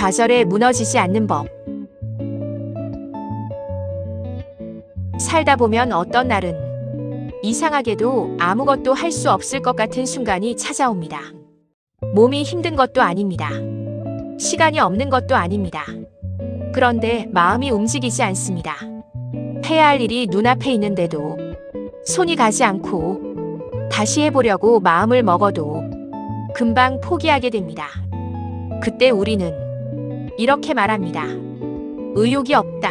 좌절에 무너지지 않는 법. 살다 보면 어떤 날은 이상하게도 아무것도 할 수 없을 것 같은 순간이 찾아옵니다. 몸이 힘든 것도 아닙니다. 시간이 없는 것도 아닙니다. 그런데 마음이 움직이지 않습니다. 해야 할 일이 눈앞에 있는데도 손이 가지 않고 다시 해보려고 마음을 먹어도 금방 포기하게 됩니다. 그때 우리는 이렇게 말합니다. 의욕이 없다.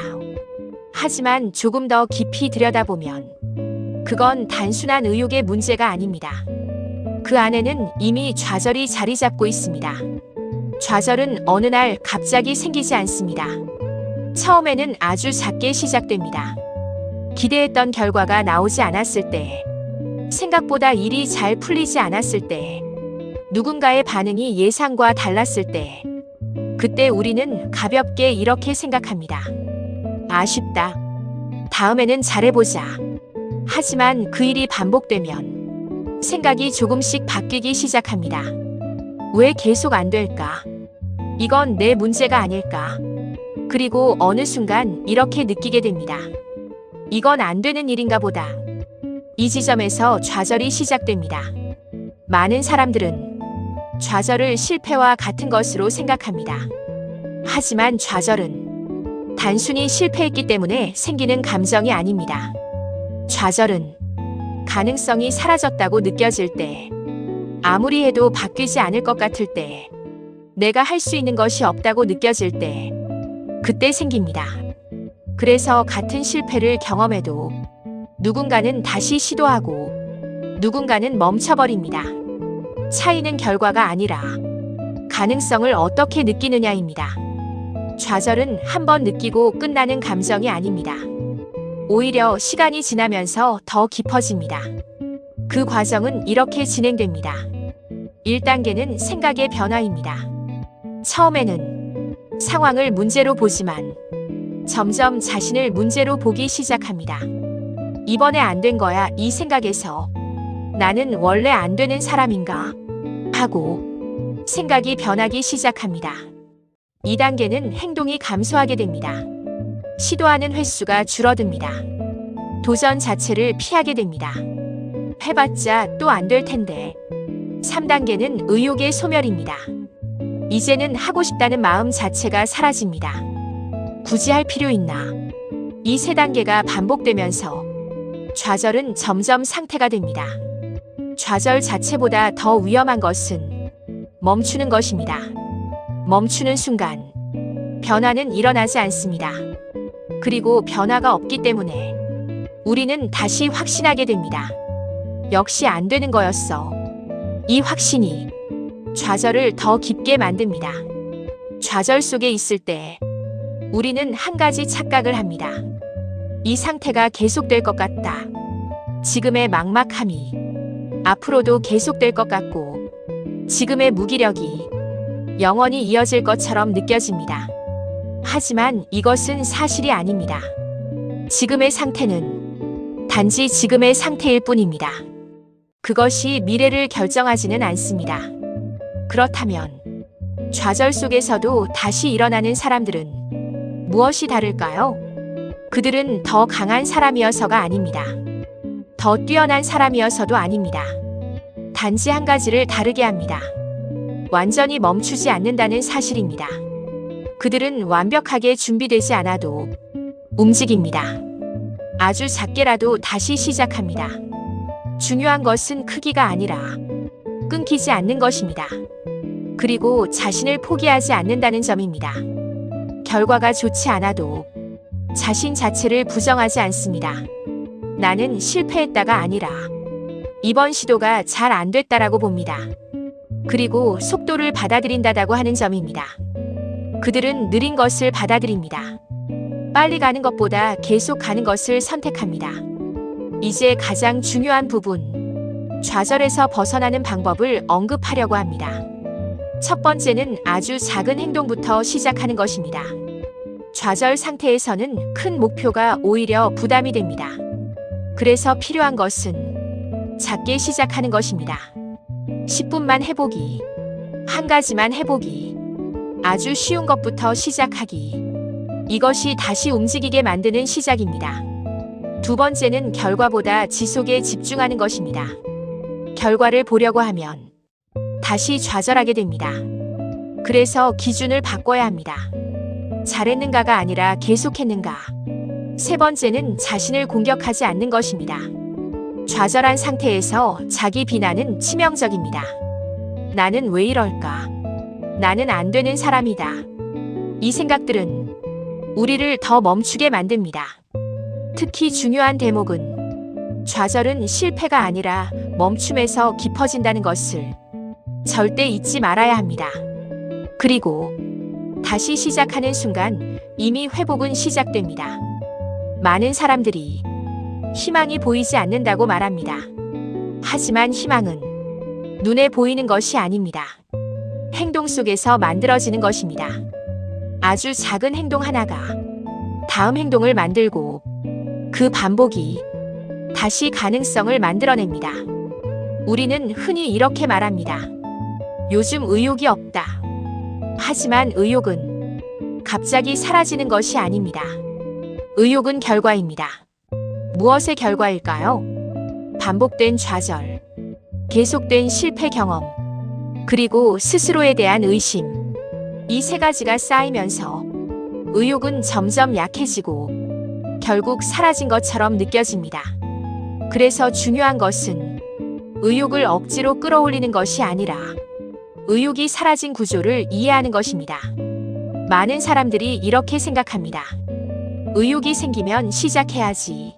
하지만 조금 더 깊이 들여다보면 그건 단순한 의욕의 문제가 아닙니다. 그 안에는 이미 좌절이 자리 잡고 있습니다. 좌절은 어느 날 갑자기 생기지 않습니다. 처음에는 아주 작게 시작됩니다. 기대했던 결과가 나오지 않았을 때, 생각보다 일이 잘 풀리지 않았을 때, 누군가의 반응이 예상과 달랐을 때, 그때 우리는 가볍게 이렇게 생각합니다. 아쉽다. 다음에는 잘해보자. 하지만 그 일이 반복되면 생각이 조금씩 바뀌기 시작합니다. 왜 계속 안 될까? 이건 내 문제가 아닐까? 그리고 어느 순간 이렇게 느끼게 됩니다. 이건 안 되는 일인가 보다. 이 지점에서 좌절이 시작됩니다. 많은 사람들은 좌절을 실패와 같은 것으로 생각합니다. 하지만 좌절은 단순히 실패했기 때문에 생기는 감정이 아닙니다. 좌절은 가능성이 사라졌다고 느껴질 때, 아무리 해도 바뀌지 않을 것 같을 때, 내가 할 수 있는 것이 없다고 느껴질 때, 그때 생깁니다. 그래서 같은 실패를 경험해도 누군가는 다시 시도하고 누군가는 멈춰버립니다. 차이는 결과가 아니라 가능성을 어떻게 느끼느냐입니다. 좌절은 한 번 느끼고 끝나는 감정이 아닙니다. 오히려 시간이 지나면서 더 깊어집니다. 그 과정은 이렇게 진행됩니다. 1단계는 생각의 변화입니다. 처음에는 상황을 문제로 보지만 점점 자신을 문제로 보기 시작합니다. 이번에 안 된 거야 이 생각에서 나는 원래 안 되는 사람인가? 하고 생각이 변하기 시작합니다. 2단계는 행동이 감소하게 됩니다. 시도하는 횟수가 줄어듭니다. 도전 자체를 피하게 됩니다. 해봤자 또 안 될 텐데. 3단계는 의욕의 소멸입니다. 이제는 하고 싶다는 마음 자체가 사라집니다. 굳이 할 필요 있나? 이 3단계가 반복되면서 좌절은 점점 상태가 됩니다. 좌절 자체보다 더 위험한 것은 멈추는 것입니다. 멈추는 순간 변화는 일어나지 않습니다. 그리고 변화가 없기 때문에 우리는 다시 확신하게 됩니다. 역시 안 되는 거였어. 이 확신이 좌절을 더 깊게 만듭니다. 좌절 속에 있을 때 우리는 한 가지 착각을 합니다. 이 상태가 계속될 것 같다. 지금의 막막함이 앞으로도 계속될 것 같고 지금의 무기력이 영원히 이어질 것처럼 느껴집니다. 하지만 이것은 사실이 아닙니다. 지금의 상태는 단지 지금의 상태일 뿐입니다. 그것이 미래를 결정하지는 않습니다. 그렇다면 좌절 속에서도 다시 일어나는 사람들은 무엇이 다를까요? 그들은 더 강한 사람이어서가 아닙니다. 더 뛰어난 사람이어서도 아닙니다. 단지 한 가지를 다르게 합니다. 완전히 멈추지 않는다는 사실입니다. 그들은 완벽하게 준비되지 않아도 움직입니다. 아주 작게라도 다시 시작합니다. 중요한 것은 크기가 아니라 끊기지 않는 것입니다. 그리고 자신을 포기하지 않는다는 점입니다. 결과가 좋지 않아도 자신 자체를 부정하지 않습니다. 나는 실패했다가 아니라 이번 시도가 잘 안 됐다라고 봅니다. 그리고 속도를 받아들인다고 하는 점입니다. 그들은 느린 것을 받아들입니다. 빨리 가는 것보다 계속 가는 것을 선택합니다. 이제 가장 중요한 부분, 좌절에서 벗어나는 방법을 언급하려고 합니다. 첫 번째는 아주 작은 행동부터 시작하는 것입니다. 좌절 상태에서는 큰 목표가 오히려 부담이 됩니다. 그래서 필요한 것은 작게 시작하는 것입니다. 10분만 해보기, 한 가지만 해보기, 아주 쉬운 것부터 시작하기. 이것이 다시 움직이게 만드는 시작입니다. 두 번째는 결과보다 지속에 집중하는 것입니다. 결과를 보려고 하면 다시 좌절하게 됩니다. 그래서 기준을 바꿔야 합니다. 잘했는가가 아니라 계속했는가. 세 번째는 자신을 공격하지 않는 것입니다. 좌절한 상태에서 자기 비난은 치명적입니다. 나는 왜 이럴까? 나는 안 되는 사람이다. 이 생각들은 우리를 더 멈추게 만듭니다. 특히 중요한 대목은 좌절은 실패가 아니라 멈춤에서 깊어진다는 것을 절대 잊지 말아야 합니다. 그리고 다시 시작하는 순간 이미 회복은 시작됩니다. 많은 사람들이 희망이 보이지 않는다고 말합니다. 하지만 희망은 눈에 보이는 것이 아닙니다. 행동 속에서 만들어지는 것입니다. 아주 작은 행동 하나가 다음 행동을 만들고 그 반복이 다시 가능성을 만들어냅니다. 우리는 흔히 이렇게 말합니다. 요즘 의욕이 없다. 하지만 의욕은 갑자기 사라지는 것이 아닙니다. 의욕은 결과입니다. 무엇의 결과일까요? 반복된 좌절, 계속된 실패 경험, 그리고 스스로에 대한 의심. 이 세 가지가 쌓이면서 의욕은 점점 약해지고 결국 사라진 것처럼 느껴집니다. 그래서 중요한 것은 의욕을 억지로 끌어올리는 것이 아니라 의욕이 사라진 구조를 이해하는 것입니다. 많은 사람들이 이렇게 생각합니다. 의욕이 생기면 시작해야지.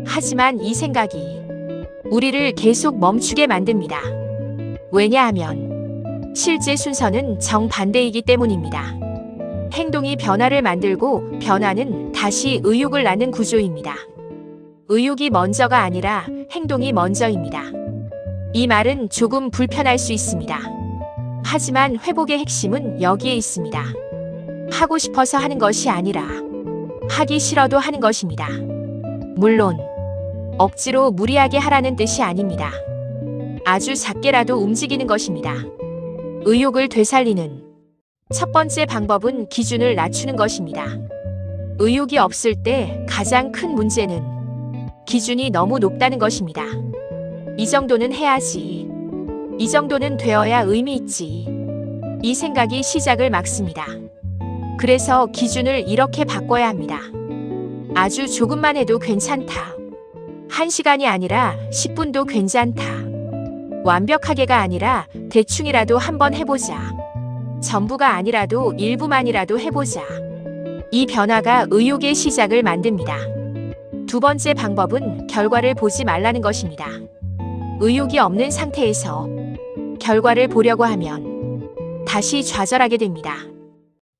하지만 이 생각이 우리를 계속 멈추게 만듭니다. 왜냐하면 실제 순서는 정반대이기 때문입니다. 행동이 변화를 만들고 변화는 다시 의욕을 낳는 구조입니다. 의욕이 먼저가 아니라 행동이 먼저입니다. 이 말은 조금 불편할 수 있습니다. 하지만 회복의 핵심은 여기에 있습니다. 하고 싶어서 하는 것이 아니라 하기 싫어도 하는 것입니다. 물론 억지로 무리하게 하라는 뜻이 아닙니다. 아주 작게라도 움직이는 것입니다. 의욕을 되살리는 첫 번째 방법은 기준을 낮추는 것입니다. 의욕이 없을 때 가장 큰 문제는 기준이 너무 높다는 것입니다. 이 정도는 해야지. 이 정도는 되어야 의미 있지. 이 생각이 시작을 막습니다. 그래서 기준을 이렇게 바꿔야 합니다. 아주 조금만 해도 괜찮다. 1시간이 아니라 10분도 괜찮다. 완벽하게가 아니라 대충이라도 한번 해보자. 전부가 아니라도 일부만이라도 해보자. 이 변화가 의욕의 시작을 만듭니다. 두 번째 방법은 결과를 보지 말라는 것입니다. 의욕이 없는 상태에서 결과를 보려고 하면 다시 좌절하게 됩니다.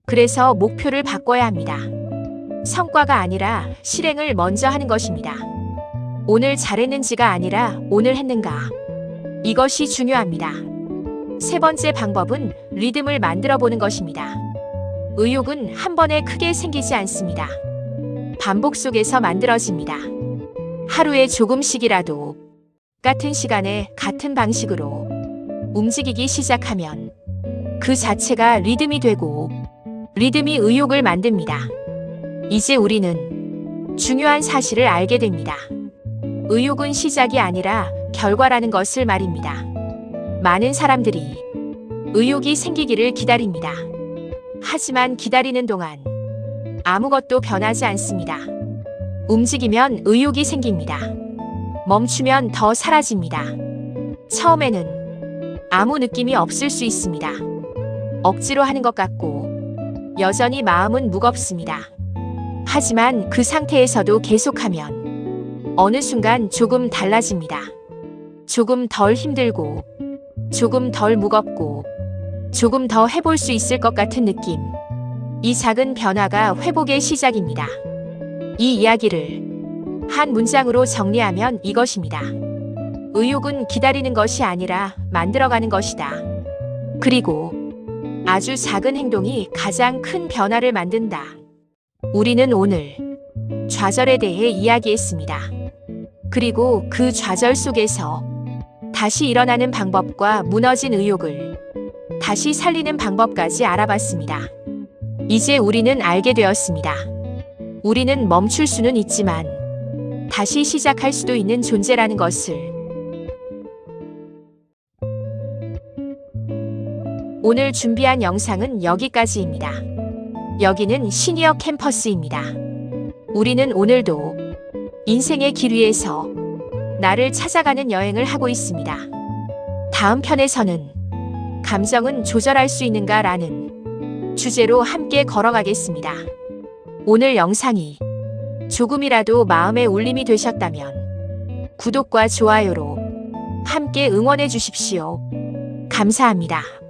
그래서 목표를 바꿔야 합니다. 성과가 아니라 실행을 먼저 하는 것입니다. 오늘 잘했는지가 아니라 오늘 했는가. 이것이 중요합니다. 세 번째 방법은 리듬을 만들어 보는 것입니다. 의욕은 한 번에 크게 생기지 않습니다. 반복 속에서 만들어집니다. 하루에 조금씩이라도 같은 시간에 같은 방식으로 움직이기 시작하면 그 자체가 리듬이 되고 리듬이 의욕을 만듭니다. 이제 우리는 중요한 사실을 알게 됩니다. 의욕은 시작이 아니라 결과라는 것을 말입니다. 많은 사람들이 의욕이 생기기를 기다립니다. 하지만 기다리는 동안 아무것도 변하지 않습니다. 움직이면 의욕이 생깁니다. 멈추면 더 사라집니다. 처음에는 아무 느낌이 없을 수 있습니다. 억지로 하는 것 같고 여전히 마음은 무겁습니다. 하지만 그 상태에서도 계속하면 어느 순간 조금 달라집니다. 조금 덜 힘들고 조금 덜 무겁고 조금 더 해볼 수 있을 것 같은 느낌. 이 작은 변화가 회복의 시작입니다. 이 이야기를 한 문장으로 정리하면 이것입니다. 의욕은 기다리는 것이 아니라 만들어가는 것이다. 그리고 아주 작은 행동이 가장 큰 변화를 만든다. 우리는 오늘 좌절에 대해 이야기했습니다. 그리고 그 좌절 속에서 다시 일어나는 방법과 무너진 의욕을 다시 살리는 방법까지 알아봤습니다. 이제 우리는 알게 되었습니다. 우리는 멈출 수는 있지만 다시 시작할 수도 있는 존재라는 것을. 오늘 준비한 영상은 여기까지입니다. 여기는 시니어 캠퍼스입니다. 우리는 오늘도 인생의 길 위에서 나를 찾아가는 여행을 하고 있습니다. 다음 편에서는 감정은 조절할 수 있는가 라는 주제로 함께 걸어가겠습니다. 오늘 영상이 조금이라도 마음의 울림이 되셨다면 구독과 좋아요로 함께 응원해 주십시오. 감사합니다.